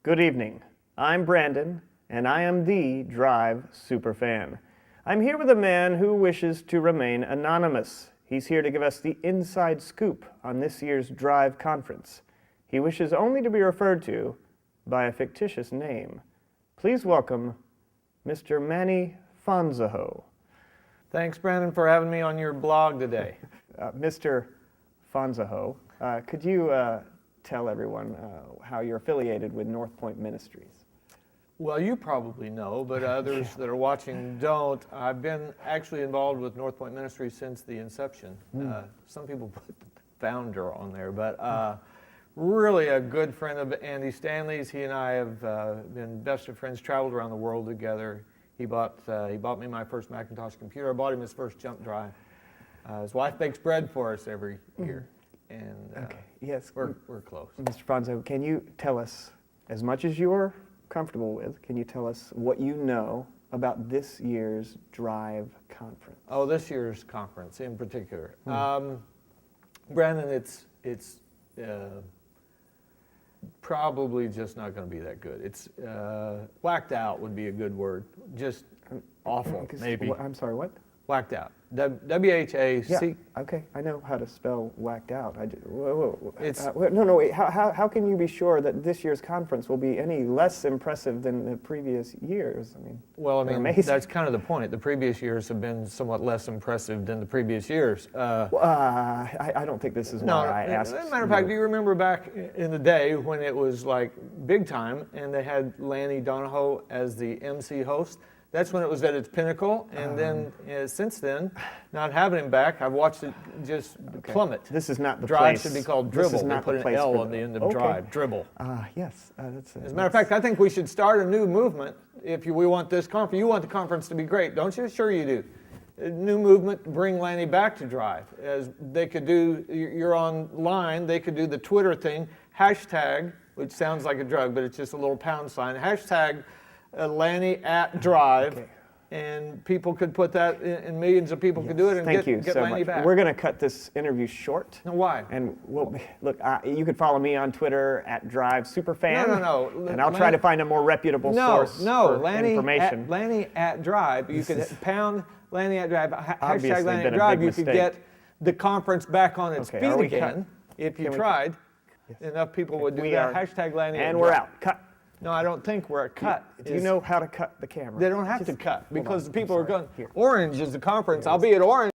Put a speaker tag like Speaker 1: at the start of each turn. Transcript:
Speaker 1: Good evening. I'm Brandon, and I am the Drive superfan. I'm here with a man who wishes to remain anonymous. He's here to give us the inside scoop on this year's Drive conference. He wishes only to be referred to by a fictitious name. Please welcome Mr. Manny Fonzaho.
Speaker 2: Thanks, Brandon, for having me on your blog today.
Speaker 1: Mr. Fonzaho, could you tell everyone how you're affiliated with North Point Ministries?
Speaker 2: Well, you probably know, but others that are watching don't. I've been actually involved with North Point Ministries since the inception. Some people put the founder on there, but really a good friend of Andy Stanley's. He and I have been best of friends, traveled around the world together. He bought me my first Macintosh computer. I bought him his first jump drive. His wife bakes bread for us every year, and
Speaker 1: yes,
Speaker 2: we're close.
Speaker 1: Mr. Fonzaho, can you tell us, as much as you're comfortable with, can you tell us what you know about this year's Drive conference?
Speaker 2: Oh, this year's conference in particular. Brandon, it's probably just not going to be that good. It's whacked out would be a good word. Just awful, maybe.
Speaker 1: I'm sorry, what?
Speaker 2: Whacked out. W-H-A-C.
Speaker 1: Yeah, okay, I know how to spell whacked out. Wait, how can you be sure that this year's conference will be any less impressive than the previous years?
Speaker 2: That's kind of the point. The previous years have been somewhat less impressive than the previous years.
Speaker 1: I don't think this is why I asked.
Speaker 2: As a matter of fact, do you remember back in the day when it was like big time and they had Lanny Donahoe as the MC host? That's when it was at its pinnacle, and then since then, not having him back, I've watched it just plummet.
Speaker 1: This is not the
Speaker 2: Drive
Speaker 1: place.
Speaker 2: should be called Dribble.
Speaker 1: This is not
Speaker 2: they put
Speaker 1: the place
Speaker 2: an L
Speaker 1: for
Speaker 2: on the end of Drive. Dribble.
Speaker 1: Yes.
Speaker 2: As a matter of fact, I think we should start a new movement. If we want this conference, you want the conference to be great, don't you? Sure you do. A new movement to bring Lanny back to Drive. As they could do, you're online, they could do the Twitter thing, hashtag, which sounds like a drug, but it's just a little pound sign, hashtag Lanny at Drive.
Speaker 1: Okay.
Speaker 2: And people could put that, and millions of people could do it and get
Speaker 1: so
Speaker 2: Lanny
Speaker 1: much.
Speaker 2: back.
Speaker 1: We're going to cut this interview short.
Speaker 2: Now, why?
Speaker 1: And look, you can follow me on Twitter at Drive Superfan.
Speaker 2: No.
Speaker 1: And I'll try to find a more reputable source for information.
Speaker 2: Lanny at Drive. You could pound Lanny at Drive,
Speaker 1: Obviously
Speaker 2: hashtag Lanny
Speaker 1: been
Speaker 2: at
Speaker 1: a
Speaker 2: Drive.
Speaker 1: big
Speaker 2: You could
Speaker 1: mistake.
Speaker 2: get the conference back on its feet again if you tried. Enough people would do that. Hashtag Lanny at Drive.
Speaker 1: And we're out. Cut.
Speaker 2: No, I don't think we're at cut.
Speaker 1: Do you know how to cut the camera?
Speaker 2: They don't have to cut because the people are going,
Speaker 1: Here.
Speaker 2: Orange is the conference. I'll be at Orange.